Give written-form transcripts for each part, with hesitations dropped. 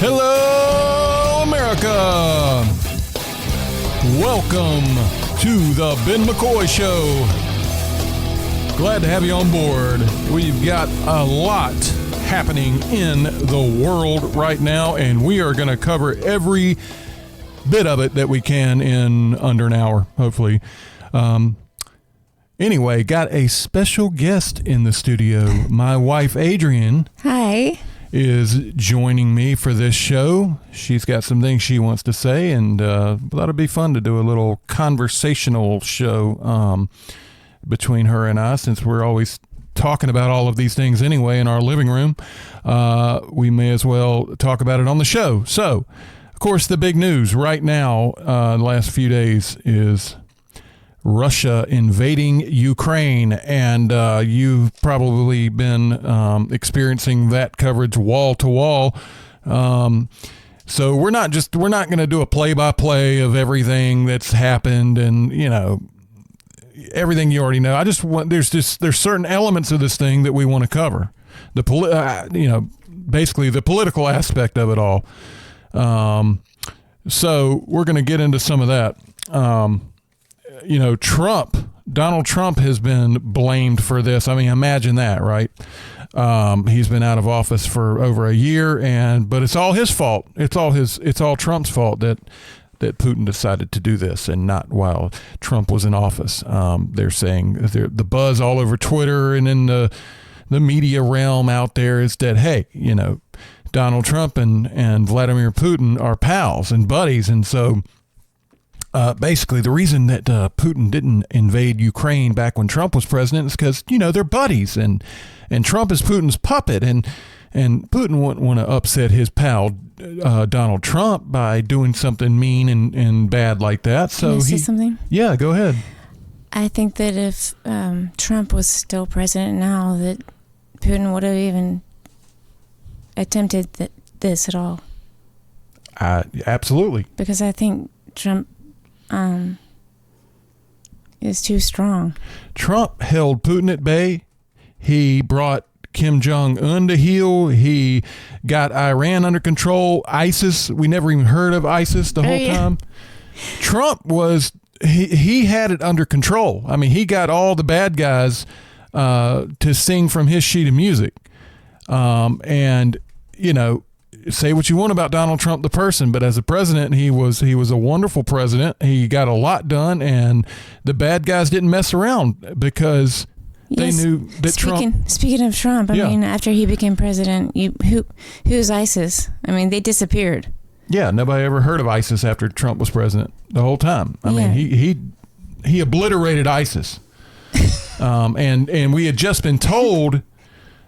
Hello, America. Welcome to the Ben McCoy Show. Glad to have you on board. We've got a lot happening in the world right now, and we are going to cover every bit of it that we can in under an hour, hopefully. Anyway, got a special guest in the studio. My wife, Adrienne. Hi. Is joining me for this show. She's got some things she wants to say, and thought it'd be fun to do a little conversational show between her and I, since we're always talking about all of these things anyway in our living room. We may as well talk about it on the show. So, of course, the big news right now, the last few days, is Russia invading Ukraine, and you've probably been experiencing that coverage wall to wall. So we're not going to do a play-by-play of everything that's happened, and everything you already know. I just want there's certain elements of this thing that we want to cover. Basically the political aspect of it all. So we're going to get into some of that. Donald Trump has been blamed for this. I mean, imagine that, right? He's been out of office for over a year, but it's all his fault. It's all Trump's fault that Putin decided to do this, and not while Trump was in office. They're saying the buzz all over Twitter and in the media realm out there is that, hey, Donald Trump and Vladimir Putin are pals and buddies, and so. Basically, the reason that Putin didn't invade Ukraine back when Trump was president is because, they're buddies, and Trump is Putin's puppet, and Putin wouldn't want to upset his pal Donald Trump by doing something mean and bad like that. So Can I say something? Yeah, go ahead. I think that if Trump was still president now, that Putin would have even attempted this at all. Absolutely. Because I think Trump is too strong. Trump held Putin at bay. He brought Kim Jong-un to heel. He got Iran under control. ISIS, we never even heard of ISIS the whole time. Trump he had it under control. I mean, he got all the bad guys to sing from his sheet of music. Say what you want about Donald Trump, the person, but as a president, he was a wonderful president. He got a lot done, and the bad guys didn't mess around because they knew that Trump. Speaking of Trump, I mean, after he became president, who's ISIS? I mean, they disappeared. Yeah, nobody ever heard of ISIS after Trump was president the whole time. I mean, he obliterated ISIS, and we had just been told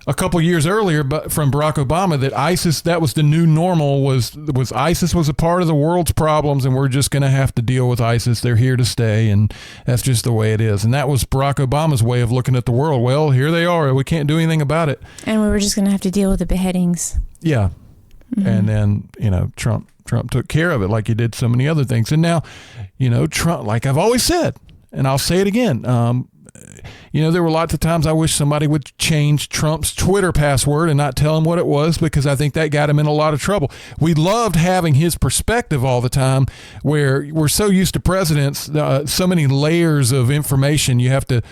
a couple years earlier, but from Barack Obama, that ISIS, that was the new normal, was ISIS was a part of the world's problems, and we're just going to have to deal with ISIS. They're here to stay, and that's just the way it is. And that was Barack Obama's way of looking at the world. Well, here they are. We can't do anything about it. And we were just going to have to deal with the beheadings. Yeah. Mm-hmm. And then, Trump took care of it like he did so many other things. And now, Trump, like I've always said, and I'll say it again, there were lots of times I wish somebody would change Trump's Twitter password and not tell him what it was, because I think that got him in a lot of trouble. We loved having his perspective all the time, where we're so used to presidents, so many layers of information you have to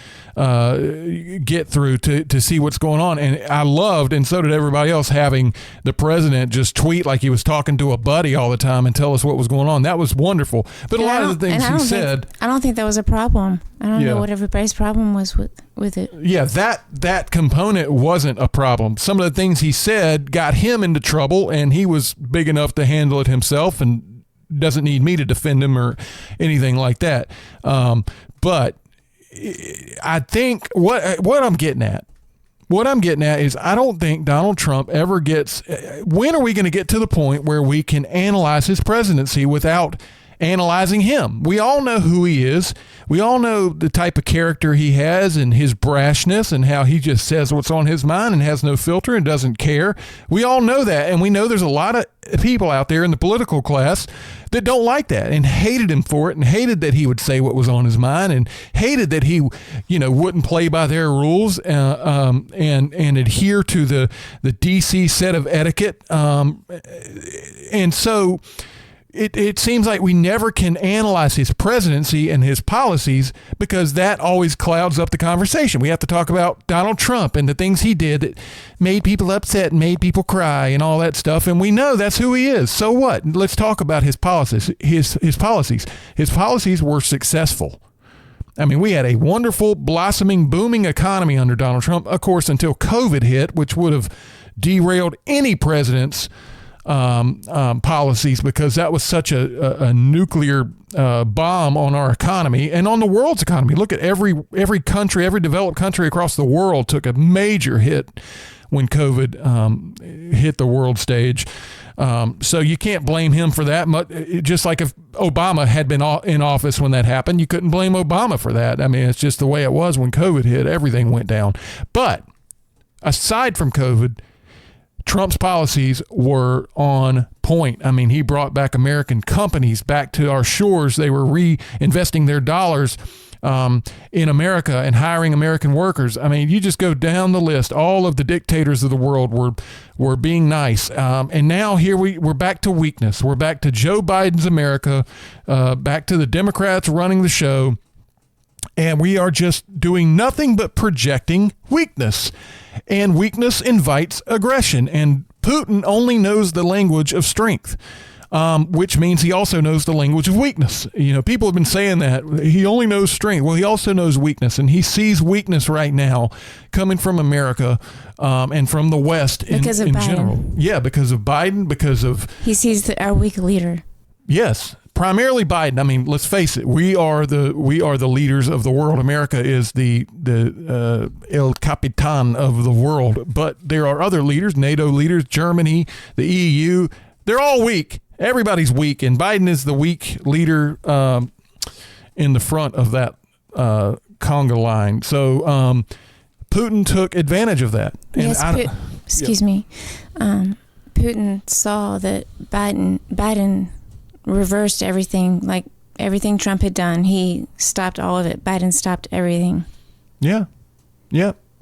get through to see what's going on. And I loved, and so did everybody else, having the president just tweet like he was talking to a buddy all the time and tell us what was going on. That was wonderful. But a lot of the things he said... I don't think that was a problem. I don't know what everybody's problem was with it. Yeah, that component wasn't a problem. Some of the things he said got him into trouble, and he was big enough to handle it himself and doesn't need me to defend him or anything like that. But I think what I'm getting at is I don't think Donald Trump ever gets... When are we going to get to the point where we can analyze his presidency without analyzing him? We all know who he is. We all know the type of character he has and his brashness and how he just says what's on his mind and has no filter and doesn't care. We all know that, and we know there's a lot of people out there in the political class that don't like that and hated him for it, and hated that he would say what was on his mind, and hated that he, wouldn't play by their rules and adhere to the DC set of etiquette. And so it seems like we never can analyze his presidency and his policies, because that always clouds up the conversation. We have to talk about Donald Trump and the things he did that made people upset and made people cry and all that stuff. And we know that's who he is. So what? Let's talk about his policies. His policies. His policies were successful. I mean, we had a wonderful, blossoming, booming economy under Donald Trump, of course, until COVID hit, which would have derailed any president's policies, because that was such a nuclear bomb on our economy and on the world's economy. Look at every country, every developed country across the world took a major hit when COVID hit the world stage. So you can't blame him for that. Just like if Obama had been in office when that happened, you couldn't blame Obama for that. I mean, it's just the way it was when COVID hit. Everything went down. But aside from COVID, Trump's policies were on point. I mean, he brought back American companies back to our shores. They were reinvesting their dollars in America and hiring American workers. I mean, you just go down the list. All of the dictators of the world were being nice. And now here we're back to weakness. We're back to Joe Biden's America, back to the Democrats running the show. And we are just doing nothing but projecting weakness. And weakness invites aggression. And Putin only knows the language of strength, which means he also knows the language of weakness. People have been saying that he only knows strength. Well, he also knows weakness, and he sees weakness right now coming from America and from the West in general. Yeah, because of Biden, because of... He sees our weak leader. Yes. Primarily Biden. I mean, let's face it. We are the leaders of the world. America is the El Capitan of the world. But there are other leaders, NATO leaders, Germany, the EU. They're all weak. Everybody's weak, and Biden is the weak leader in the front of that conga line. So Putin took advantage of that. And yes, excuse me. Putin saw that Biden reversed everything, like everything Trump had done. He stopped all of it. Biden stopped everything. Yeah.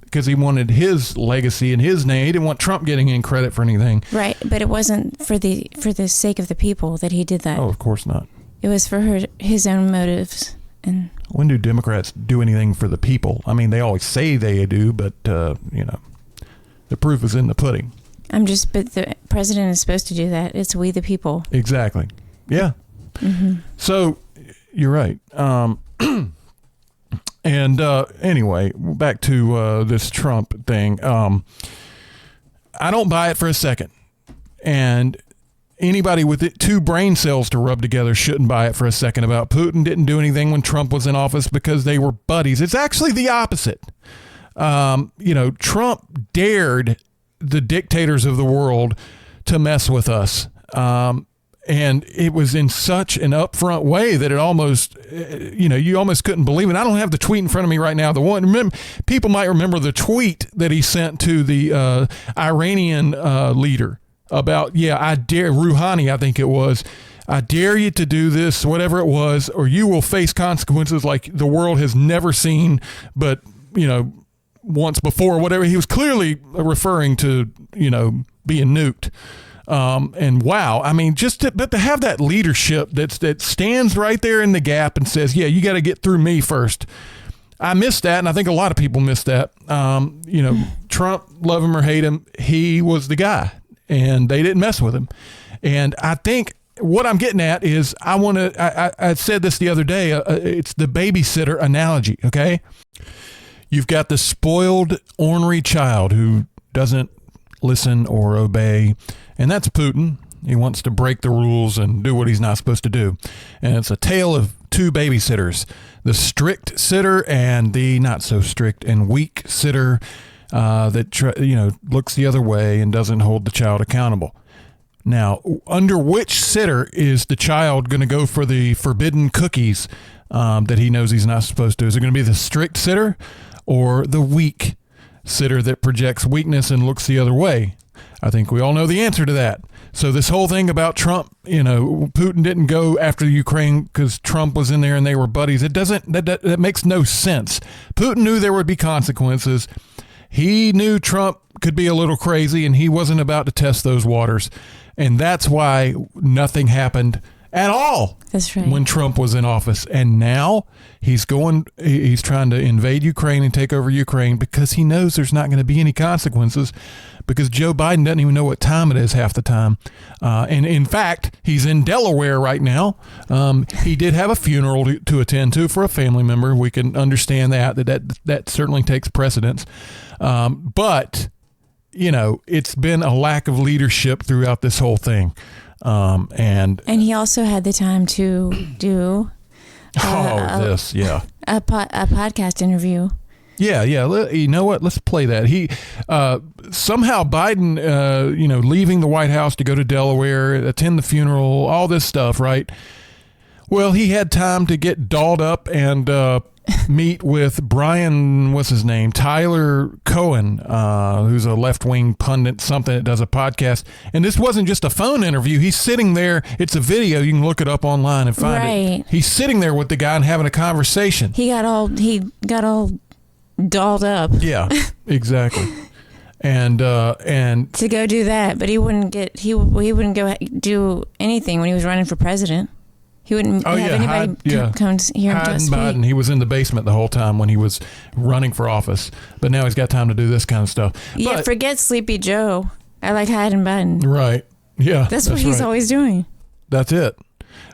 Because he wanted his legacy and his name. He didn't want Trump getting in credit for anything. Right, but it wasn't for the sake of the people that he did that. Oh, of course not. It was for his own motives. And when do Democrats do anything for the people? I mean, they always say they do, but the proof is in the pudding. But the president is supposed to do that. It's we the people. Exactly. Yeah. Mm-hmm. So you're right. And anyway, back to this Trump thing. I don't buy it for a second. And anybody with two brain cells to rub together shouldn't buy it for a second about Putin didn't do anything when Trump was in office because they were buddies. It's actually the opposite. Trump dared the dictators of the world to mess with us. And it was in such an upfront way that it almost, you almost couldn't believe it. I don't have the tweet in front of me right now. People might remember the tweet that he sent to the Iranian leader about, I dare, Rouhani, I think it was, I dare you to do this, whatever it was, or you will face consequences like the world has never seen, but, once before, whatever. He was clearly referring to, being nuked. And wow, I mean, but to have that leadership that stands right there in the gap and says, you got to get through me first. I missed that. And I think a lot of people missed that. Trump, love him or hate him, he was the guy and they didn't mess with him. And I think what I'm getting at is I said this the other day. It's the babysitter analogy. Okay. You've got the spoiled, ornery child who doesn't listen or obey. And that's Putin. He wants to break the rules and do what he's not supposed to do. And it's a tale of two babysitters, the strict sitter and the not so strict and weak sitter that looks the other way and doesn't hold the child accountable. Now, under which sitter is the child going to go for the forbidden cookies that he knows he's not supposed to? Is it going to be the strict sitter or the weak sitter that projects weakness and looks the other way? I think we all know the answer to that. So this whole thing about Trump, Putin didn't go after Ukraine because Trump was in there and they were buddies. That makes no sense. Putin knew there would be consequences. He knew Trump could be a little crazy, and he wasn't about to test those waters. And that's why nothing happened at all. That's right. When Trump was in office. And now he's trying to invade Ukraine and take over Ukraine because he knows there's not going to be any consequences, because Joe Biden doesn't even know what time it is half the time. And in fact, he's in Delaware right now. He did have a funeral to attend to for a family member. We can understand that certainly takes precedence. But, it's been a lack of leadership throughout this whole thing. And he also had the time to do a podcast interview. Yeah. You know what? Let's play that. He somehow Biden, leaving the White House to go to Delaware, attend the funeral, all this stuff, right? Well, he had time to get dolled up and meet with Brian, what's his name? Tyler Cohen, who's a left-wing pundit, something that does a podcast. And this wasn't just a phone interview. He's sitting there. It's a video. You can look it up online and find it. He's sitting there with the guy and having a conversation. He got all dolled up. Yeah, exactly. And to go do that, but he wouldn't go do anything when he was running for president. He wouldn't have anybody come hear him speak. Biden, he was in the basement the whole time when he was running for office. But now he's got time to do this kind of stuff. Yeah, forget Sleepy Joe. I like hiding Biden. Right. Yeah. That's what he's always doing. That's it.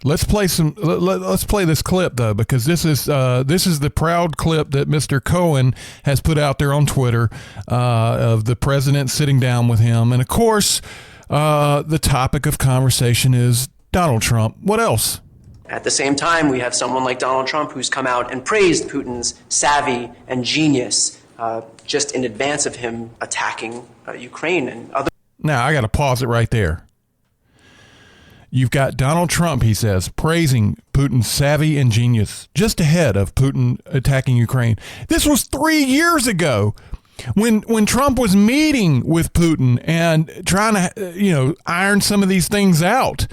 Let's play this clip though, because this is the proud clip that Mr. Cohen has put out there on Twitter of the president sitting down with him, and of course, the topic of conversation is Donald Trump. What else? At the same time, we have someone like Donald Trump who's come out and praised Putin's savvy and genius just in advance of him attacking Ukraine and other. Now, I got to pause it right there. You've got Donald Trump, he says, praising Putin's savvy and genius just ahead of Putin attacking Ukraine. This was 3 years ago when Trump was meeting with Putin and trying to, iron some of these things out.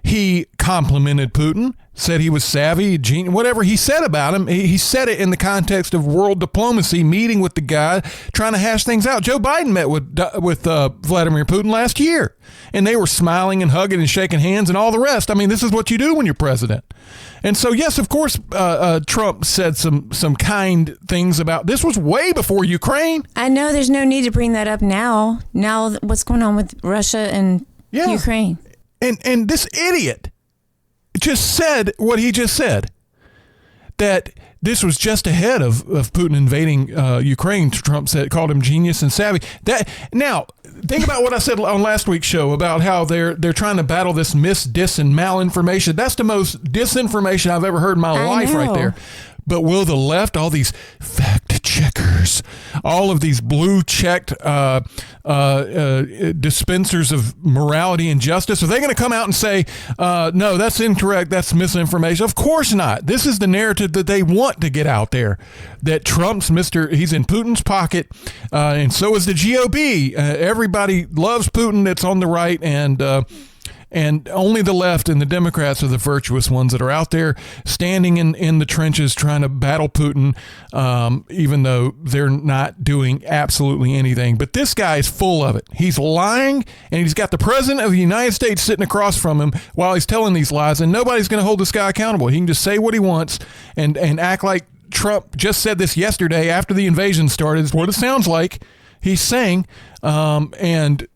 He complimented Putin, said he was savvy, genius, whatever he said about him. He said it in the context of world diplomacy, meeting with the guy, trying to hash things out. Joe Biden met with Vladimir Putin last year, and they were smiling and hugging and shaking hands and all the rest. I mean, this is what you do when you're president. And so, yes, of course, Trump said some kind things about this. Was way before Ukraine. I know there's no need to bring that up now. Now, what's going on with Russia and Ukraine? And this idiot just said what he just said, that this was just ahead of Putin invading Ukraine. Trump called him genius and savvy. Now, think about what I said on last week's show about how they're trying to battle this dis, and malinformation. That's the most disinformation I've ever heard in my life right there. But will the left, all these fact checkers, all of these blue checked dispensers of morality and justice, are they going to come out and say, no, that's incorrect, that's misinformation? Of course not. This is the narrative that they want to get out there, that Trump's he's in Putin's pocket, and so is the GOP. Everybody loves Putin that's on the right, and only the left and the Democrats are the virtuous ones that are out there standing in the trenches trying to battle Putin, even though they're not doing absolutely anything. But this guy is full of it. He's lying, and he's got the president of the United States sitting across from him while he's telling these lies, and nobody's going to hold this guy accountable. He can just say what he wants and act like Trump just said this yesterday after the invasion started. Is what it sounds like he's saying, and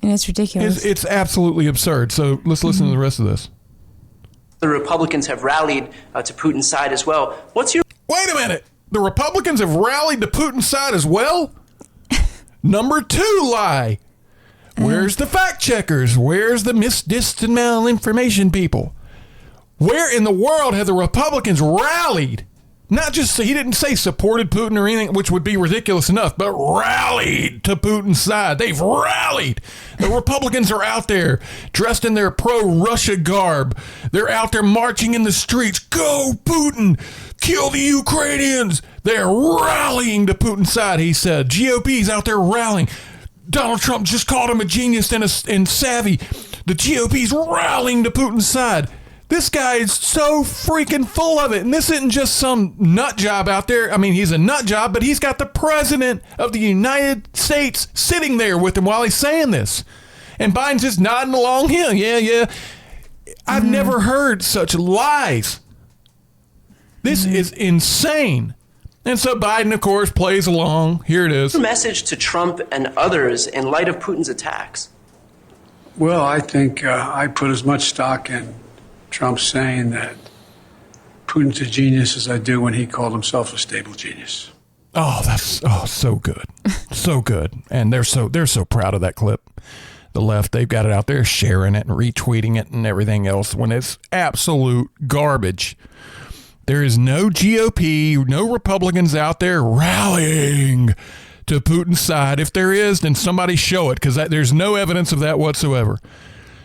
it's ridiculous. It's absolutely absurd. So let's listen to the rest of this. The Republicans have rallied to Putin's side as well. Wait a minute. The Republicans have rallied to Putin's side as well? Number 2 lie. Where's the fact checkers? Where's the dis, and malinformation people? Where in the world have the Republicans rallied? Not just, he didn't say supported Putin or anything, which would be ridiculous enough, but rallied to Putin's side. They've rallied. The Republicans are out there dressed in their pro-Russia garb. They're out there marching in the streets. Go, Putin! Kill the Ukrainians! They're rallying to Putin's side, he said. GOP's out there rallying. Donald Trump just called him a genius and savvy. The GOP's rallying to Putin's side. This guy is so freaking full of it. And this isn't just some nut job out there. I mean, he's a nut job, but he's got the president of the United States sitting there with him while he's saying this. And Biden's just nodding along him. Yeah. I've never heard such lies. This is insane. And so Biden, of course, plays along. Here it is. Message to Trump and others in light of Putin's attacks. Well, I think I put as much stock in Trump saying that Putin's a genius as I do when he called himself a stable genius. Oh, that's so good. So good. And they're so proud of that clip. The left, they've got it out there sharing it and retweeting it and everything else when it's absolute garbage. There is no GOP, no Republicans out there rallying to Putin's side. If there is, then somebody show it, because there's no evidence of that whatsoever.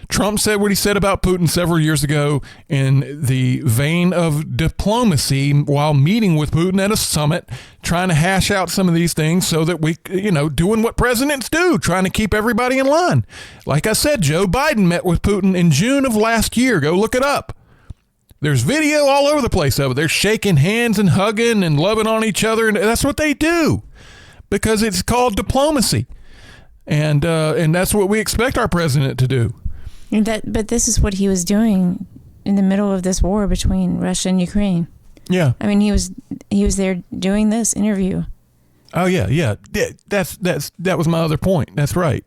Trump said what he said about Putin several years ago in the vein of diplomacy while meeting with Putin at a summit, trying to hash out some of these things so that we, doing what presidents do, trying to keep everybody in line. Like I said, Joe Biden met with Putin in June of last year. Go look it up. There's video all over the place of it. They're shaking hands and hugging and loving on each other, and that's what they do because it's called diplomacy, and that's what we expect our president to do. But this is what he was doing in the middle of this war between Russia and Ukraine. Yeah, I mean, he was there doing this interview. Oh yeah. That was my other point. That's right.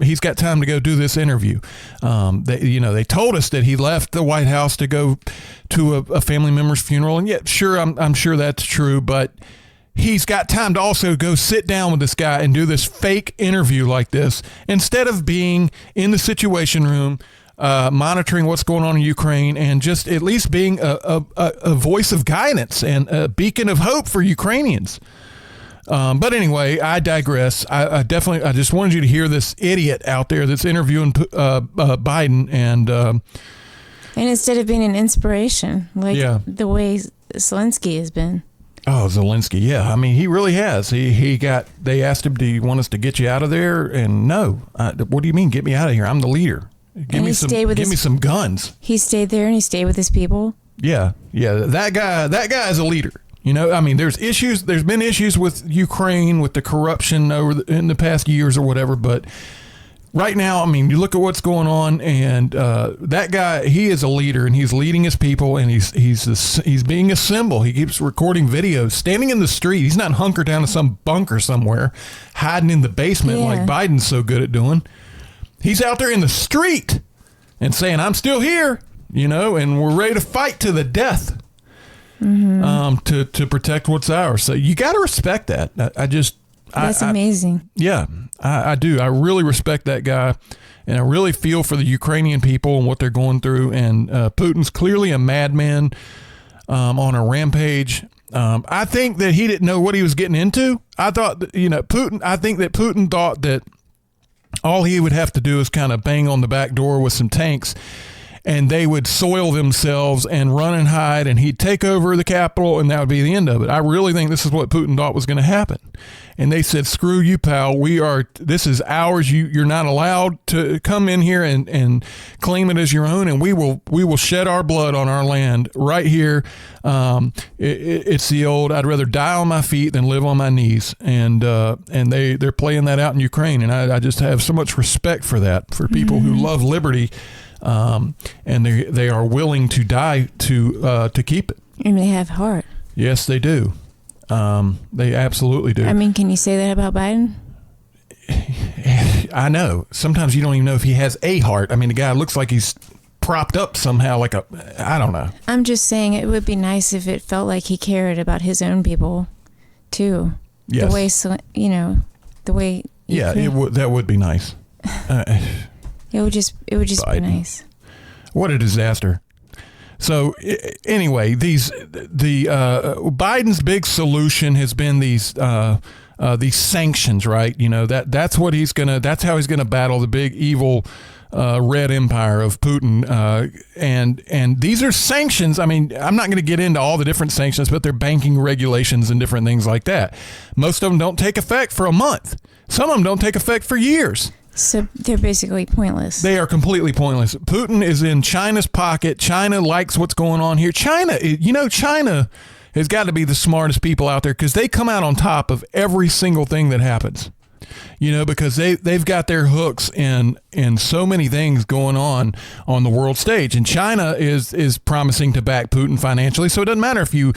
He's got time to go do this interview. They told us that he left the White House to go to a family member's funeral, and yet, sure, I'm sure that's true, but he's got time to also go sit down with this guy and do this fake interview like this instead of being in the Situation Room, monitoring what's going on in Ukraine and just at least being a voice of guidance and a beacon of hope for Ukrainians. But anyway, I digress. I just wanted you to hear this idiot out there that's interviewing Biden and instead of being an inspiration, the way Zelensky has been. Oh, Zelensky. Yeah. I mean, he really has. They asked him, do you want us to get you out of there? And no. What do you mean, get me out of here? I'm the leader. Give me some guns. He stayed there and he stayed with his people. Yeah. That guy is a leader. I mean, there's been issues with Ukraine, with the corruption in the past years or whatever. But right now, I mean, you look at what's going on, and that guy, he is a leader, and he's leading his people, and he's being a symbol. He keeps recording videos, standing in the street. He's not hunkered down to some bunker somewhere, hiding in the basement like Biden's so good at doing. He's out there in the street and saying, I'm still here, and we're ready to fight to the death. To protect what's ours. So you got to respect that. That's amazing. Yeah, I do. I really respect that guy, and I really feel for the Ukrainian people and what they're going through. And Putin's clearly a madman on a rampage. I think that he didn't know what he was getting into. I thought that, Putin. I think that Putin thought that all he would have to do is kind of bang on the back door with some tanks, and they would soil themselves and run and hide, and he'd take over the Capitol, and that would be the end of it. I really think this is what Putin thought was going to happen. And they said, screw you, pal. This is ours. You're not allowed to come in here and claim it as your own, and we will shed our blood on our land right here. It's the old, I'd rather die on my feet than live on my knees. And they're playing that out in Ukraine, and I just have so much respect for that, for people who love liberty. And they are willing to die to keep it. And they have heart. Yes, they do. They absolutely do. I mean, can you say that about Biden? I know. Sometimes you don't even know if he has a heart. I mean, the guy looks like he's propped up somehow, I don't know. I'm just saying it would be nice if it felt like he cared about his own people, too. Yes. The way. Yeah, that would be nice. It would just Biden. Be nice. What a disaster. So anyway, Biden's big solution has been these sanctions, right? That's how he's gonna battle the big evil red empire of Putin. And these are sanctions. I mean, I'm not going to get into all the different sanctions, but they're banking regulations and different things like that. Most of them don't take effect for a month. Some of them don't take effect for years. So they're basically pointless. They are completely pointless. Putin is in China's pocket. China likes what's going on here. China has got to be the smartest people out there because they come out on top of every single thing that happens. Because they've got their hooks in so many things going on the world stage. And China is promising to back Putin financially. So it doesn't matter if you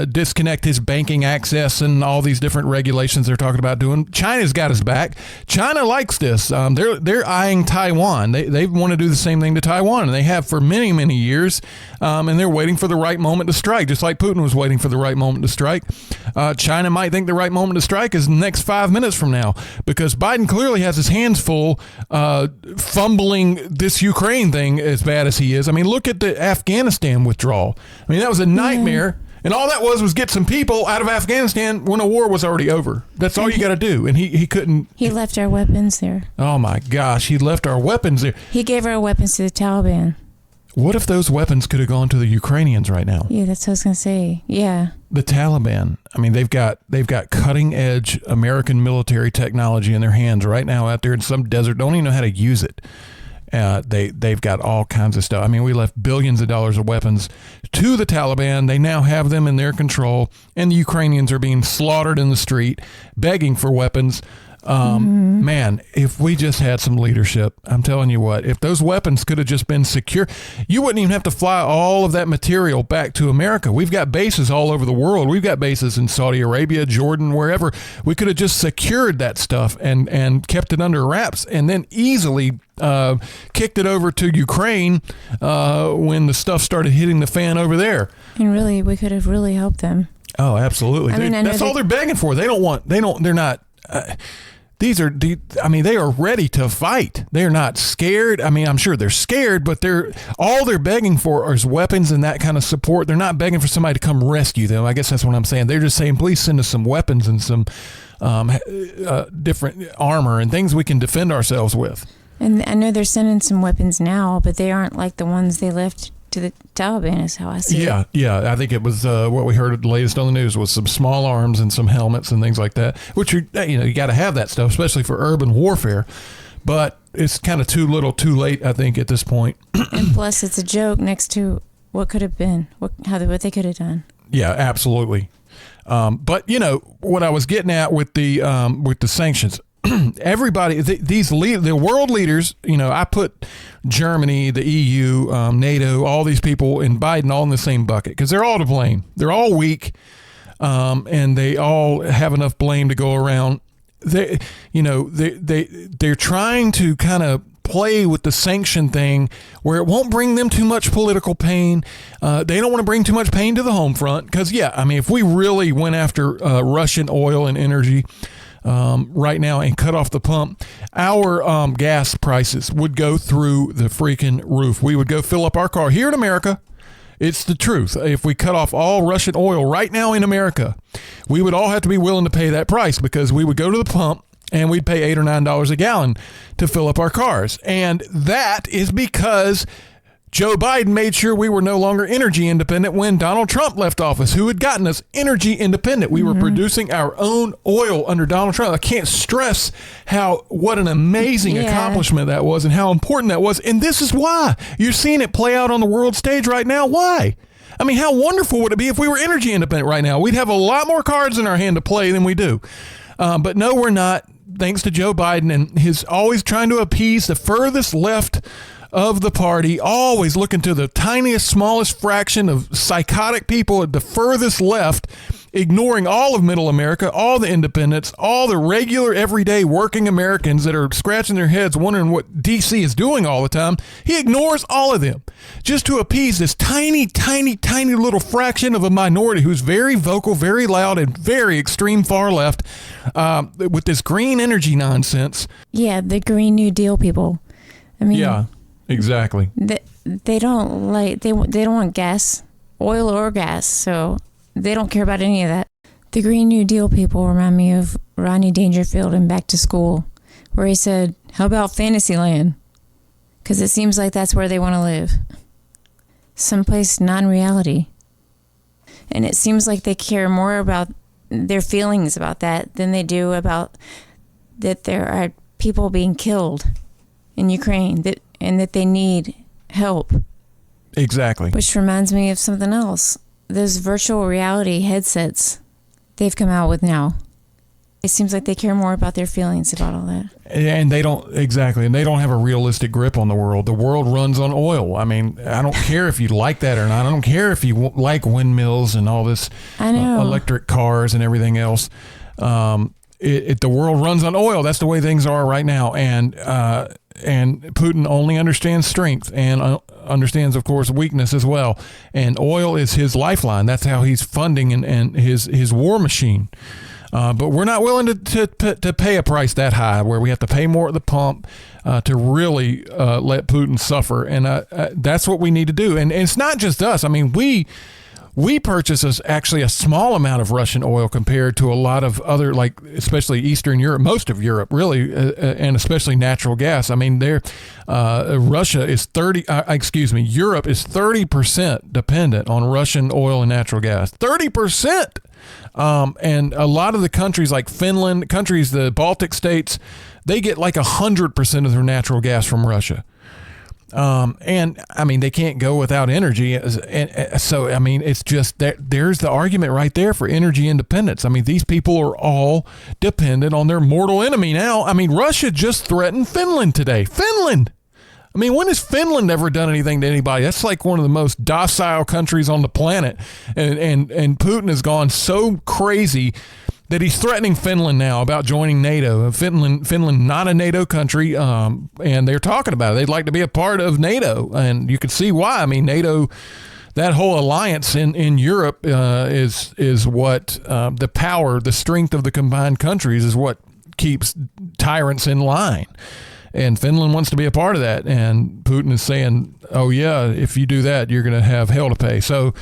disconnect his banking access and all these different regulations they're talking about doing. China's got his back. China likes this. They're eyeing Taiwan. They want to do the same thing to Taiwan, and they have for many, many years. And they're waiting for the right moment to strike, just like Putin was waiting for the right moment to strike. China might think the right moment to strike is the next 5 minutes from now, because Biden clearly has his hands full fumbling this Ukraine thing as bad as he is. I mean, look at the Afghanistan withdrawal. I mean, that was a nightmare. And all that was get some people out of Afghanistan when a war was already over. That's all you got to do. And he couldn't. He left our weapons there. Oh, my gosh. He left our weapons there. He gave our weapons to the Taliban. What if those weapons could have gone to the Ukrainians right now? Yeah, that's what I was going to say. Yeah. The Taliban. I mean, they've got cutting edge American military technology in their hands right now out there in some desert. Don't even know how to use it. They've got all kinds of stuff. I mean, we left billions of dollars of weapons to the Taliban. They now have them in their control, and the Ukrainians are being slaughtered in the street, begging for weapons. Man, if we just had some leadership, I'm telling you what, if those weapons could have just been secure, you wouldn't even have to fly all of that material back to America. We've got bases all over the world. We've got bases in Saudi Arabia, Jordan, wherever. We could have just secured that stuff and kept it under wraps, and then easily kicked it over to Ukraine when the stuff started hitting the fan over there. And really, we could have really helped them. Oh, absolutely. That's all they're begging for. They are ready to fight. They're not scared. I mean, I'm sure they're scared, but all they're begging for is weapons and that kind of support. They're not begging for somebody to come rescue them. I guess that's what I'm saying. They're just saying, please send us some weapons and some different armor and things we can defend ourselves with. And I know they're sending some weapons now, but they aren't like the ones they left to the Taliban, is how I see it. Yeah. I think it was what we heard the latest on the news was some small arms and some helmets and things like that, which you got to have that stuff, especially for urban warfare. But it's kind of too little, too late, I think, at this point. And plus, it's a joke next to what could have been, what they could have done. Yeah, absolutely. But what I was getting at with the sanctions. Everybody, the world leaders, I put Germany, the EU, NATO, all these people and Biden all in the same bucket because they're all to blame. They're all weak, and they all have enough blame to go around. They're trying to kind of play with the sanction thing where it won't bring them too much political pain. They don't want to bring too much pain to the home front because, if we really went after Russian oil and energy right now and cut off the pump, our gas prices would go through the freaking roof. We would go fill up our car here in America. It's the truth. If we cut off all Russian oil right now in America, we would all have to be willing to pay that price because we would go to the pump and we'd pay $8 or $9 a gallon to fill up our cars. And that is because Joe Biden made sure we were no longer energy independent when Donald Trump left office, who had gotten us energy independent. We were producing our own oil under Donald Trump. I can't stress what an amazing accomplishment that was and how important that was. And this is why you're seeing it play out on the world stage right now. Why? I mean, how wonderful would it be if we were energy independent right now? We'd have a lot more cards in our hand to play than we do. But no, we're not, thanks to Joe Biden and his always trying to appease the furthest left of the party, always looking to the tiniest, smallest fraction of psychotic people at the furthest left, ignoring all of middle America, all the independents, all the regular, everyday working Americans that are scratching their heads wondering what D.C. is doing all the time. He ignores all of them just to appease this tiny, tiny, tiny little fraction of a minority who's very vocal, very loud, and very extreme far left with this green energy nonsense. Yeah, the Green New Deal people. I mean, yeah. Exactly. They don't want gas, oil or gas, so they don't care about any of that. The Green New Deal people remind me of Rodney Dangerfield in Back to School, where he said, "How about Fantasyland?" Because it seems like that's where they want to live, someplace non-reality. And it seems like they care more about their feelings about that than they do about that there are people being killed in Ukraine and that they need help. Exactly. Which reminds me of something else. Those virtual reality headsets they've come out with now. It seems like they care more about their feelings about all that. And they don't, exactly, and they don't have a realistic grip on the world. The world runs on oil. I mean, I don't care if you like that or not. I don't care if you like windmills and all this electric cars and everything else. The world runs on oil. That's the way things are right now. And Putin only understands strength and understands, of course, weakness as well. And oil is his lifeline. That's how he's funding and his war machine. But we're not willing to pay a price that high where we have to pay more at the pump to really let Putin suffer. And that's what we need to do. And it's not just us. I mean, we purchase actually a small amount of Russian oil compared to a lot of other, like especially Eastern Europe, most of Europe really, and especially natural gas. I mean, Russia is Europe is 30% dependent on Russian oil and natural gas. 30%. And a lot of the countries like Finland, the Baltic states, they get like 100% of their natural gas from Russia. And I mean, they can't go without energy. And so, I mean, it's just that there's the argument right there for energy independence. I mean, these people are all dependent on their mortal enemy now. I mean, Russia just threatened Finland today. Finland! I mean, when has Finland ever done anything to anybody? That's like one of the most docile countries on the planet. And Putin has gone so crazy that he's threatening Finland now about joining NATO. Finland, not a NATO country, and they're talking about it. They'd like to be a part of NATO, and you can see why. I mean, NATO, that whole alliance in Europe is what the power, the strength of the combined countries is what keeps tyrants in line. And Finland wants to be a part of that. And Putin is saying, oh, yeah, if you do that, you're going to have hell to pay. So,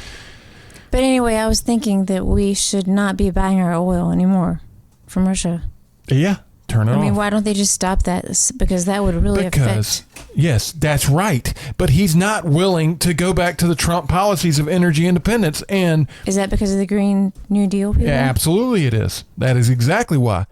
but anyway, I was thinking that we should not be buying our oil anymore from Russia. Yeah, turn it off. I mean, why don't they just stop that? Because that would really affect. Yes, that's right. But he's not willing to go back to the Trump policies of energy independence. And is that because of the Green New Deal people? Yeah, absolutely it is. That is exactly why.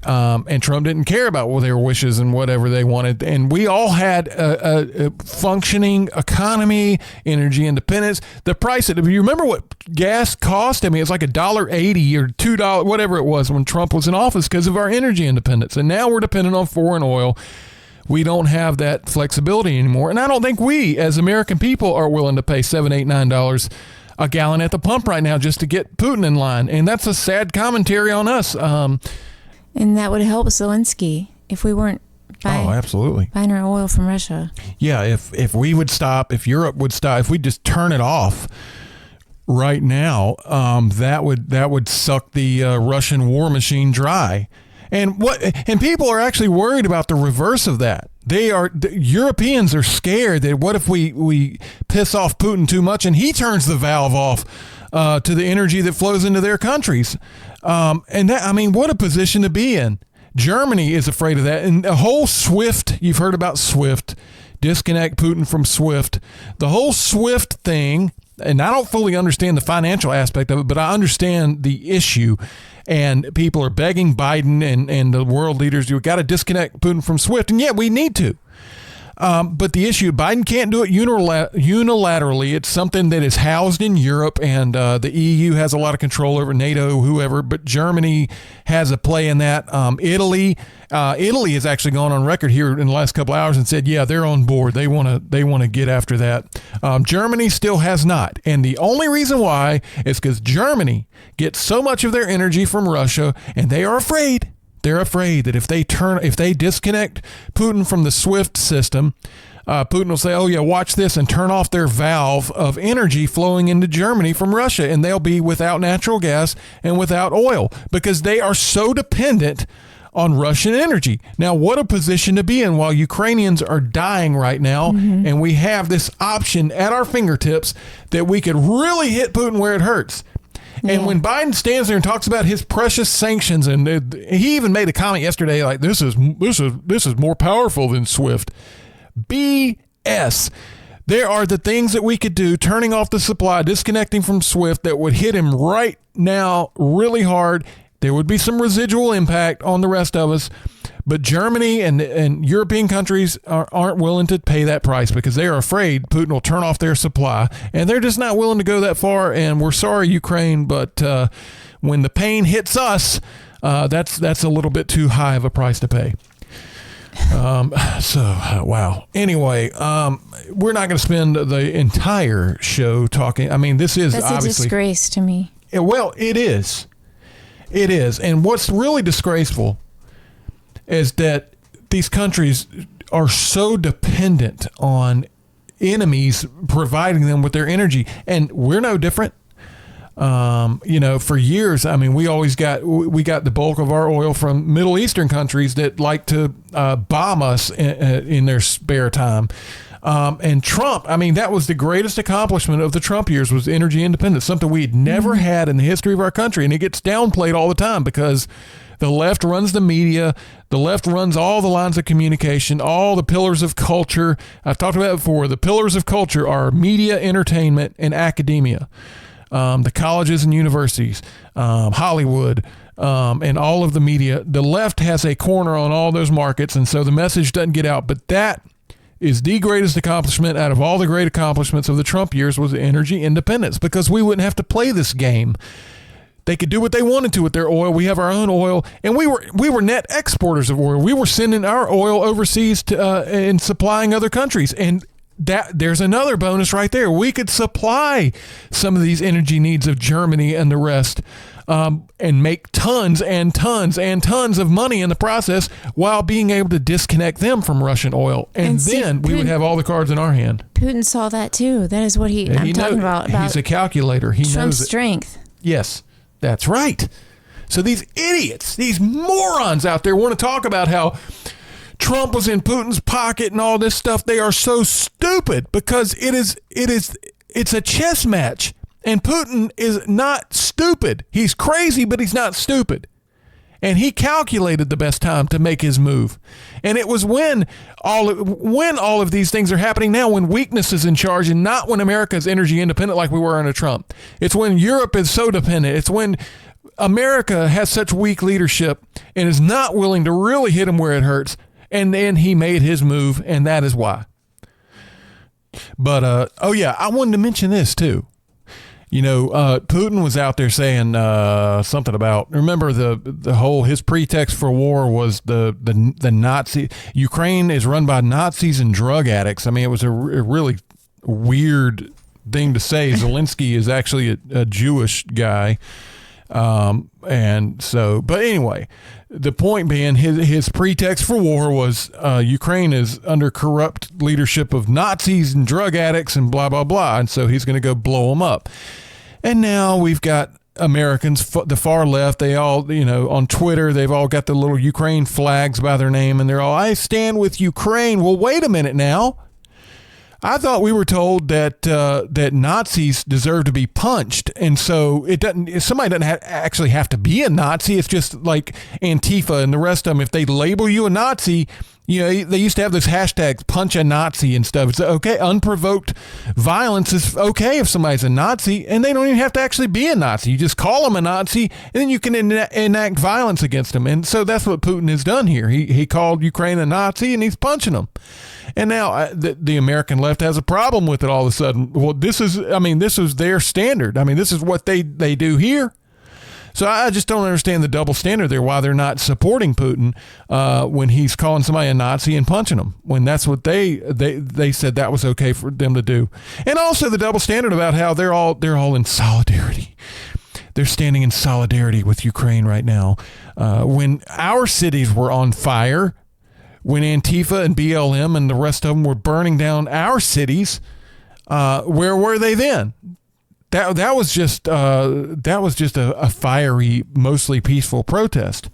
And Trump didn't care about their wishes and whatever they wanted. And we all had a functioning economy, energy independence. The price, if you remember what gas cost, I mean, it's like $1.80 or $2, whatever it was when Trump was in office because of our energy independence. And now we're dependent on foreign oil. We don't have that flexibility anymore. And I don't think we, as American people, are willing to pay $7, $8, $9 a gallon at the pump right now just to get Putin in line. And that's a sad commentary on us. And that would help Zelensky if we weren't buying our oil from Russia. Yeah, if we would stop, if Europe would stop, if we just turn it off right now, that would suck the Russian war machine dry. And people are actually worried about the reverse of that. The Europeans are scared that what if we piss off Putin too much and he turns the valve off to the energy that flows into their countries. And that, I mean, what a position to be in. Germany is afraid of that. And the whole SWIFT, you've heard about SWIFT, disconnect Putin from SWIFT. The whole SWIFT thing, and I don't fully understand the financial aspect of it, but I understand the issue. And people are begging Biden and the world leaders, you've got to disconnect Putin from SWIFT. And yeah, we need to. But the issue, Biden can't do it unilaterally. It's something that is housed in Europe, and the EU has a lot of control over NATO, whoever, but Germany has a play in that. Italy has actually gone on record here in the last couple of hours and said, yeah, they're on board. They want to get after that. Germany still has not. And the only reason why is because Germany gets so much of their energy from Russia, and they are afraid. They're afraid that if they disconnect Putin from the SWIFT system, Putin will say, oh, yeah, watch this, and turn off their valve of energy flowing into Germany from Russia, and they'll be without natural gas and without oil because they are so dependent on Russian energy. Now, what a position to be in while Ukrainians are dying right now, and we have this option at our fingertips that we could really hit Putin where it hurts. And when Biden stands there and talks about his precious sanctions, and he even made a comment yesterday like this is more powerful than SWIFT. BS. There are the things that we could do, turning off the supply, disconnecting from SWIFT, that would hit him right now really hard. There would be some residual impact on the rest of us, But Germany and European countries aren't willing to pay that price because they are afraid Putin will turn off their supply, and they're just not willing to go that far. And we're sorry, Ukraine, but when the pain hits us, that's a little bit too high of a price to pay. Wow. Anyway, we're not going to spend the entire show talking. I mean, this is That's obviously a disgrace to me. Well, it is. It is. And what's really disgraceful is that these countries are so dependent on enemies providing them with their energy. And we're no different. For years, I mean, we got the bulk of our oil from Middle Eastern countries that like to bomb us in their spare time. And Trump, I mean, that was the greatest accomplishment of the Trump years was energy independence, something we had never had in the history of our country. And it gets downplayed all the time because the left runs the media. The left runs all the lines of communication, all the pillars of culture. I've talked about it before. The pillars of culture are media, entertainment, and academia. The colleges and universities, Hollywood, and all of the media. The left has a corner on all those markets, and so the message doesn't get out. But that is the greatest accomplishment out of all the great accomplishments of the Trump years was energy independence, because we wouldn't have to play this game. They could do what they wanted to with their oil. We have our own oil, and we were net exporters of oil. We were sending our oil overseas to, and supplying other countries, and there's another bonus right there. We could supply some of these energy needs of Germany and the rest, and make tons and tons and tons of money in the process while being able to disconnect them from Russian oil. And then we would have all the cards in our hand. Putin saw that too. That is what I'm talking about. He's a calculator. He Trump's knows it. strength. Yes, that's right. So these idiots, these morons out there want to talk about how Trump was in Putin's pocket and all this stuff. They are so stupid because it's a chess match, and Putin is not stupid. He's crazy, but he's not stupid. And he calculated the best time to make his move. And it was when all of these things are happening now, when weakness is in charge and not when America is energy independent like we were under Trump. It's when Europe is so dependent. It's when America has such weak leadership and is not willing to really hit him where it hurts. And then he made his move, and that is why. But, I wanted to mention this, too. Putin was out there saying something about, remember the whole, his pretext for war was the Nazi, Ukraine is run by Nazis and drug addicts. I mean, it was a really weird thing to say. Zelensky is actually a Jewish guy. But anyway, the point being his pretext for war was Ukraine is under corrupt leadership of Nazis and drug addicts and blah, blah, blah. And so he's going to go blow them up. And now we've got Americans, the far left, they all, on Twitter, they've all got the little Ukraine flags by their name, and they're all, I stand with Ukraine. Well, wait a minute now. I thought we were told that Nazis deserve to be punched, and so somebody doesn't actually have to be a Nazi. It's just like Antifa and the rest of them. If they label you a Nazi, they used to have those hashtags, punch a Nazi and stuff. It's okay. Unprovoked violence is okay if somebody's a Nazi, and they don't even have to actually be a Nazi. You just call them a Nazi, and then you can enact violence against them. And so that's what Putin has done here. He called Ukraine a Nazi, and he's punching them. And now the American left has a problem with it all of a sudden. Well, this is their standard. I mean, this is what they do here. So I just don't understand the double standard there, why they're not supporting Putin when he's calling somebody a Nazi and punching them, when that's what they said that was okay for them to do. And also the double standard about how they're all in solidarity. They're standing in solidarity with Ukraine right now. When our cities were on fire, when Antifa and BLM and the rest of them were burning down our cities, where were they then? That was just a fiery, mostly peaceful protest.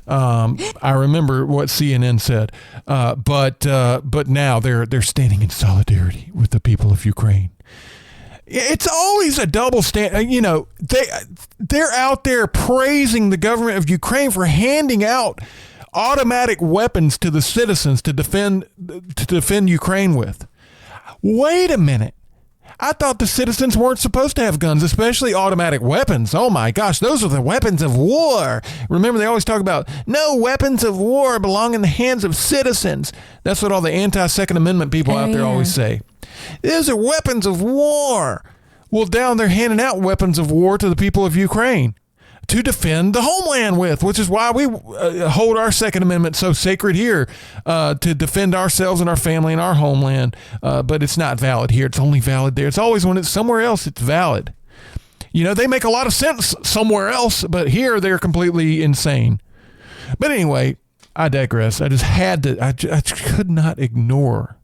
I remember what CNN said, but now they're standing in solidarity with the people of Ukraine. It's always a double standard. They're out there praising the government of Ukraine for handing out automatic weapons to the citizens to defend Ukraine with. Wait a minute. I thought the citizens weren't supposed to have guns, especially automatic weapons. Oh my gosh, those are the weapons of war. Remember, they always talk about no weapons of war belong in the hands of citizens. That's what all the anti-Second Amendment people out there always say. These are weapons of war. Well, down there handing out weapons of war to the people of Ukraine to defend the homeland with, which is why we hold our Second Amendment so sacred here, to defend ourselves and our family and our homeland. But it's not valid here. It's only valid there. It's always when it's somewhere else, it's valid. You know, they make a lot of sense somewhere else, but here they're completely insane. But anyway, I digress. I just had to, I could not ignore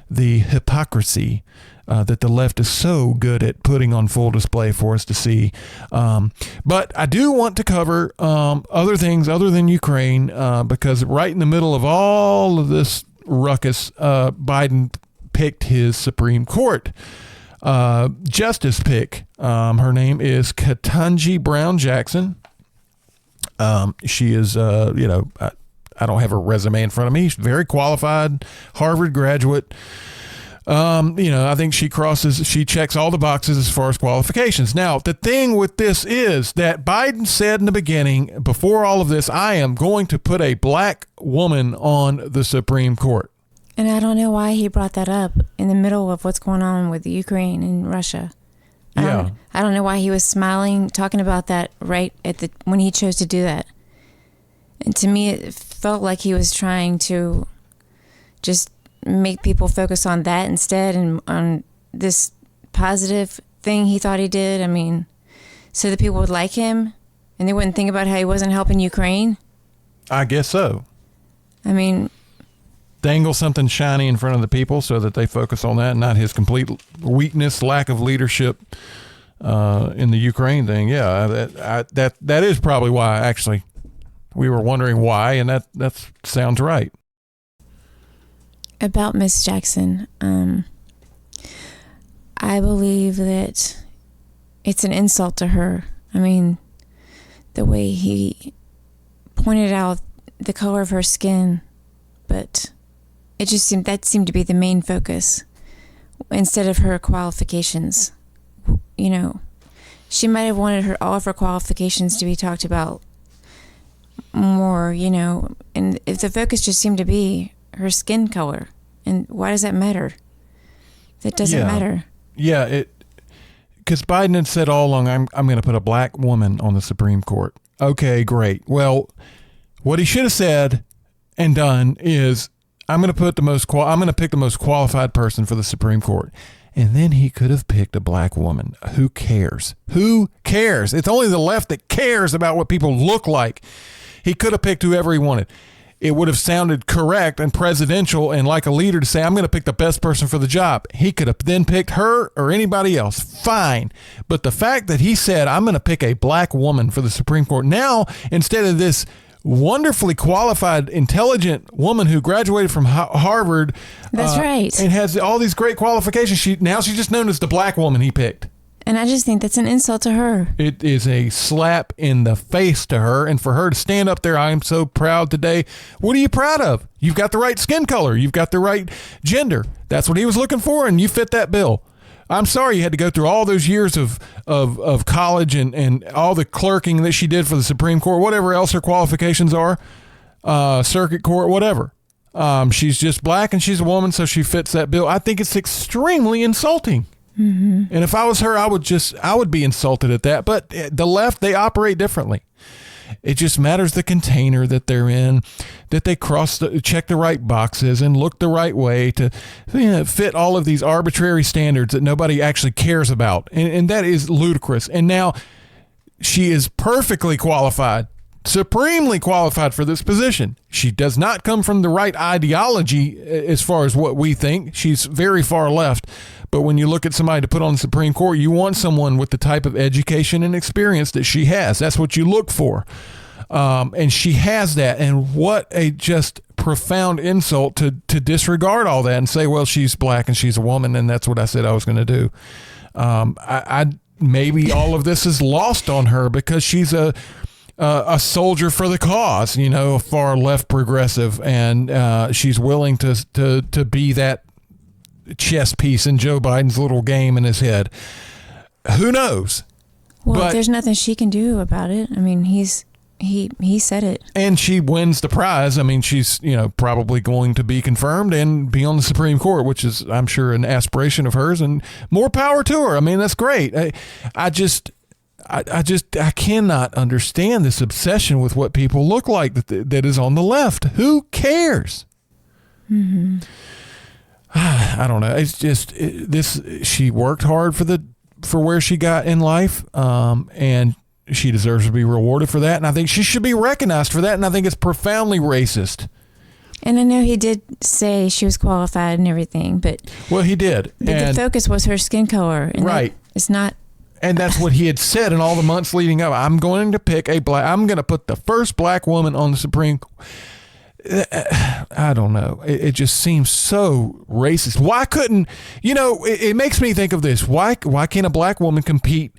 the hypocrisy that the left is so good at putting on full display for us to see. But I do want to cover other things other than Ukraine, because right in the middle of all of this ruckus, Biden picked his Supreme Court justice pick. Her name is Ketanji Brown Jackson. She is, I don't have her resume in front of me. She's very qualified, Harvard graduate. I think she checks all the boxes as far as qualifications. Now, the thing with this is that Biden said in the beginning, before all of this, I am going to put a black woman on the Supreme Court. And I don't know why he brought that up in the middle of what's going on with Ukraine and Russia. I don't know why he was smiling, talking about that right when he chose to do that. And to me, it felt like he was trying to just make people focus on that instead and on this positive thing he thought he did. I mean, so that people would like him and they wouldn't think about how he wasn't helping Ukraine. I guess so. I mean, dangle something shiny in front of the people so that they focus on that and not his complete weakness, lack of leadership in the Ukraine thing. Yeah, that is probably why, actually. We were wondering why, and that sounds right. About Miss Jackson, I believe that it's an insult to her. I mean, the way he pointed out the color of her skin, but it just seemed to be the main focus instead of her qualifications. You know, she might have wanted all of her qualifications to be talked about more, and if the focus just seemed to be her skin color, and why does that matter? That doesn't matter. Yeah, because Biden had said all along, I'm going to put a black woman on the Supreme Court. Okay, great. Well, what he should have said and done is, I'm going to pick the most qualified person for the Supreme Court. And then he could have picked a black woman. Who cares? Who cares? It's only the left that cares about what people look like. He could have picked whoever he wanted. It would have sounded correct and presidential and like a leader to say, I'm going to pick the best person for the job. He could have then picked her or anybody else. Fine. But the fact that he said, I'm going to pick a black woman for the Supreme Court. Now, instead of this wonderfully qualified, intelligent woman who graduated from Harvard. That's right. And has all these great qualifications. She's just known as the black woman he picked. And I just think that's an insult to her. It is a slap in the face to her. And for her to stand up there, I am so proud today. What are you proud of? You've got the right skin color. You've got the right gender. That's what he was looking for, and you fit that bill. I'm sorry you had to go through all those years of college and all the clerking that she did for the Supreme Court, whatever else her qualifications are, circuit court, whatever. She's just black and she's a woman, so she fits that bill. I think it's extremely insulting. Mm-hmm. And if I was her, I would be insulted at that. But the left, they operate differently. It just matters the container that they're in, that they check the right boxes and look the right way to fit all of these arbitrary standards that nobody actually cares about. And that is ludicrous. And now she is perfectly qualified, supremely qualified for this position. She does not come from the right ideology as far as what we think. She's very far left. But when you look at somebody to put on the Supreme Court, you want someone with the type of education and experience that she has. That's what you look for. And she has that. And what a just profound insult to disregard all that and say, well, she's black and she's a woman, and that's what I said I was going to do. Maybe all of this is lost on her because she's a soldier for the cause, a far left progressive, and she's willing to be that chess piece in Joe Biden's little game in his head. Who knows? Well, But- there's nothing she can do about it. I mean, he said it. And she wins the prize. I mean, she's, probably going to be confirmed and be on the Supreme Court, which is, I'm sure, an aspiration of hers, and more power to her. I mean, that's great. I cannot understand this obsession with what people look like that is on the left. Who cares? Mm-hmm. I don't know. It's just she worked hard for where she got in life, and she deserves to be rewarded for that. And I think she should be recognized for that. And I think it's profoundly racist. And I know he did say she was qualified and everything, but Well, he did. the focus was her skin color. And Right. It's not. And that's what he had said in all the months leading up. I'm going to put the first black woman on the Supreme Court. I don't know. It just seems so racist. Why couldn't, it makes me think of this. Why can't a black woman compete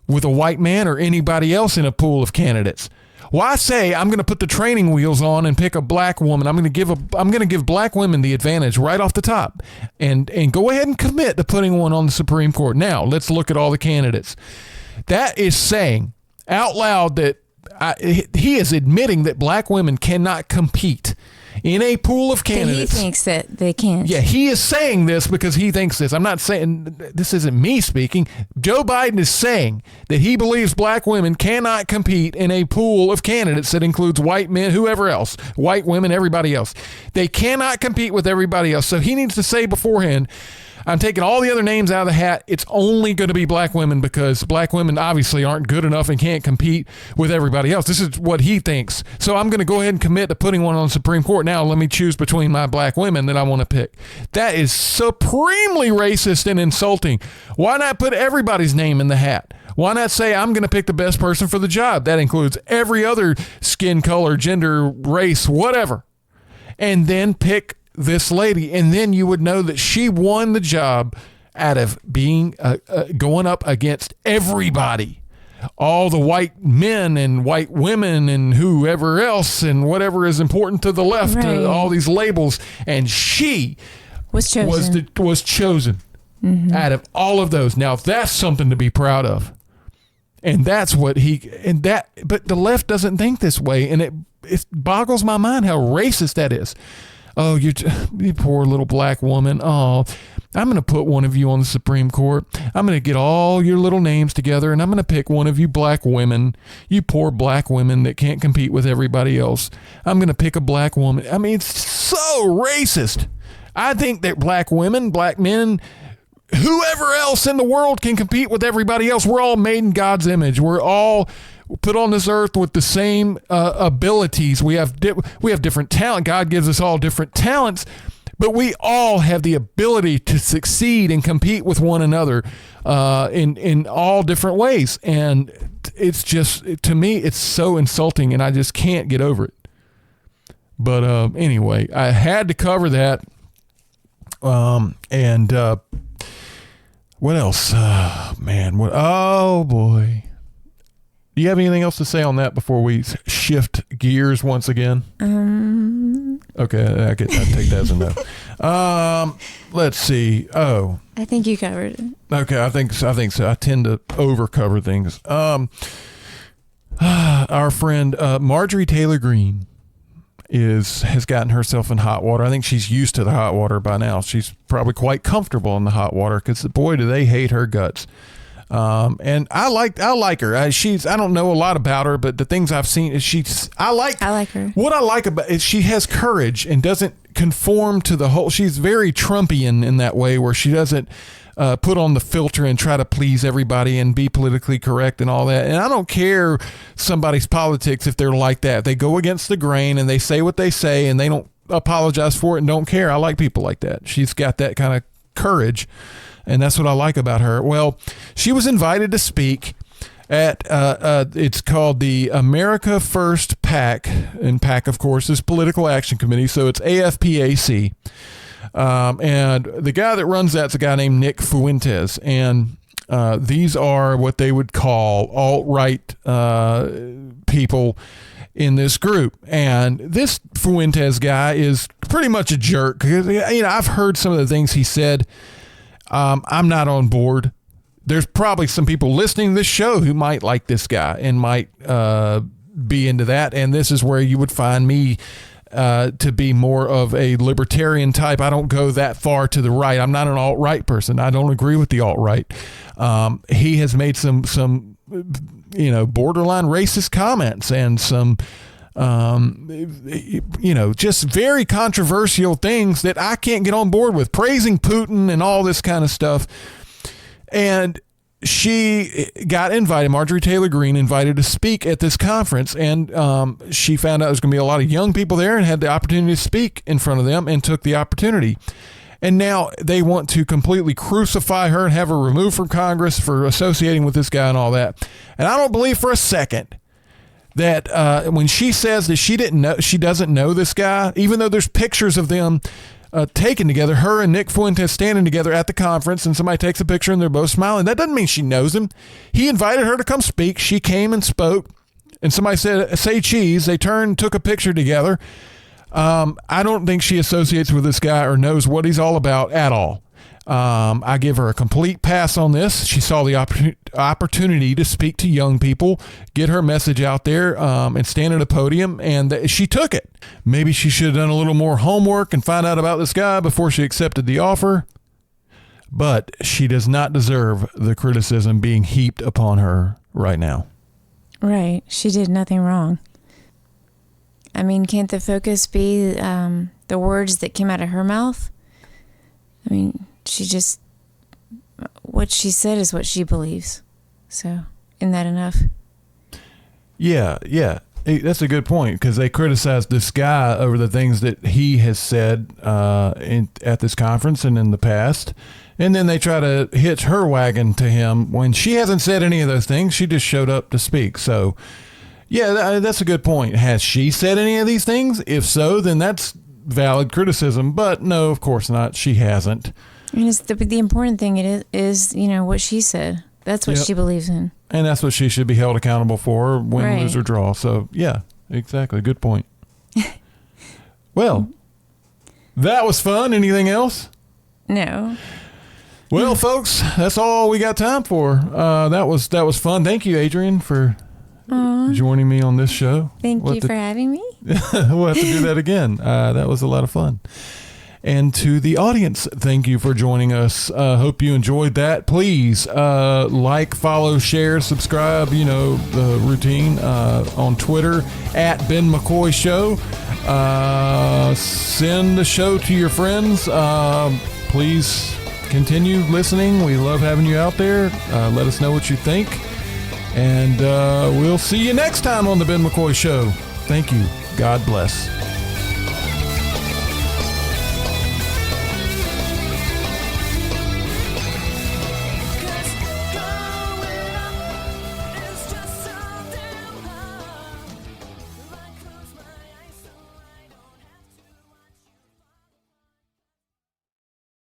with a white man or anybody else in a pool of candidates? Why say I'm going to put the training wheels on and pick a black woman? I'm going to give black women the advantage right off the top, and go ahead and commit to putting one on the Supreme Court. Now let's look at all the candidates. That is saying out loud that he is admitting that black women cannot compete in a pool of candidates. He thinks that they can. Yeah, he is saying this because he thinks this. I'm not saying, this isn't me speaking. Joe Biden is saying that he believes black women cannot compete in a pool of candidates that includes white men, whoever else, white women, everybody else. They cannot compete with everybody else. So he needs to say beforehand, I'm taking all the other names out of the hat. It's only going to be black women because black women obviously aren't good enough and can't compete with everybody else. This is what he thinks. So I'm going to go ahead and commit to putting one on the Supreme Court. Now let me choose between my black women that I want to pick. That is supremely racist and insulting. Why not put everybody's name in the hat? Why not say I'm going to pick the best person for the job? That includes every other skin color, gender, race, whatever. And then pick this lady, and then you would know that she won the job out of being going up against everybody, all the white men and white women and whoever else and whatever is important to the left, Right. all these labels, and she Was chosen. was chosen out of all of those. Now that's something to be proud of, and that's what but the left doesn't think this way, and it boggles my mind how racist that is. Oh, you poor little black woman. Oh, I'm going to put one of you on the Supreme Court. I'm going to get all your little names together, and I'm going to pick one of you black women, you poor black women that can't compete with everybody else. I'm going to pick a black woman. I mean, it's so racist. I think that black women, black men, whoever else in the world can compete with everybody else. We're all made in God's image. We're all put on this earth with the same abilities. We have different talent. God gives us all different talents, but we all have the ability to succeed and compete with one another in all different ways. And it's just, to me, it's so insulting, and I just can't get over it. But anyway, I had to cover that. And what else? Man, oh boy. Do you have anything else to say on that before we shift gears once again? Okay, I take that as a no. Let's see. Oh, I think you covered it. okay. I think so. I tend to over cover things. Our friend Marjorie Taylor Greene has gotten herself in hot water. I think she's used to the hot water by now. She's probably quite comfortable in the hot water because boy, do they hate her guts. And I like her. I don't know a lot about her, but the things I've seen is I like her. What I like about is she has courage and doesn't conform to the whole. She's very Trumpian in that way, where she doesn't put on the filter and try to please everybody and be politically correct and all that. And I don't care somebody's politics if they're like that. If they go against the grain and they say what they say and they don't apologize for it and don't care. I like people like that. She's got that kind of courage. And that's what I like about her. Well, she was invited to speak at, it's called the America First PAC. And PAC, of course, is Political Action Committee. So it's AFPAC. And the guy that runs that's a guy named Nick Fuentes. And these are what they would call alt-right people in this group. And this Fuentes guy is pretty much a jerk. 'Cause, you know, I've heard some of the things he said. I'm not on board. There's probably some people listening to this show who might like this guy and might be into that. And this is where you would find me to be more of a libertarian type. I don't go that far to the right. I'm not an alt-right person. I don't agree with the alt-right. He has made some you know, borderline racist comments and some you know, just very controversial things that I can't get on board with, praising Putin and all this kind of stuff. And she got invited, Marjorie Taylor Greene invited to speak at this conference, and she found out there was going to be a lot of young people there and had the opportunity to speak in front of them and took the opportunity. And now they want to completely crucify her and have her removed from Congress for associating with this guy and all that. And I don't believe for a second that when she says that she doesn't know this guy, even though there's pictures of them taken together, her and Nick Fuentes standing together at the conference, and somebody takes a picture and they're both smiling. That doesn't mean she knows him. He invited her to come speak. She came and spoke, and somebody said, "Say cheese." They turned, took a picture together. I don't think she associates with this guy or knows what he's all about at all. I give her a complete pass on this. She saw the opportunity to speak to young people, get her message out there, and stand at a podium, and she took it. Maybe she should have done a little more homework and find out about this guy before she accepted the offer. But she does not deserve the criticism being heaped upon her right now. Right. She did nothing wrong. I mean, can't the focus be the words that came out of her mouth? I mean, what she said is what she believes. So, isn't that enough? Yeah. That's a good point, because they criticized this guy over the things that he has said at this conference and in the past. And then they try to hitch her wagon to him when she hasn't said any of those things. She just showed up to speak. So, yeah, that's a good point. Has she said any of these things? If so, then that's valid criticism. But no, of course not. She hasn't. I mean, the important thing is, you know, what she said. That's what she believes in. And that's what she should be held accountable for, win, right. lose, or draw. So, yeah, exactly. Good point. Well, that was fun. Anything else? No. Well, folks, that's all we got time for. That was fun. Thank you, Adrienne, for joining me on this show. Thank you for having me. We'll have to do that again. That was a lot of fun. And to the audience, thank you for joining us. Hope you enjoyed that. Please like, follow, share, subscribe, you know, the routine, on Twitter at Ben McCoy Show. Send the show to your friends. Please continue listening. We love having you out there. Let us know what you think. And we'll see you next time on the Ben McCoy Show. Thank you. God bless.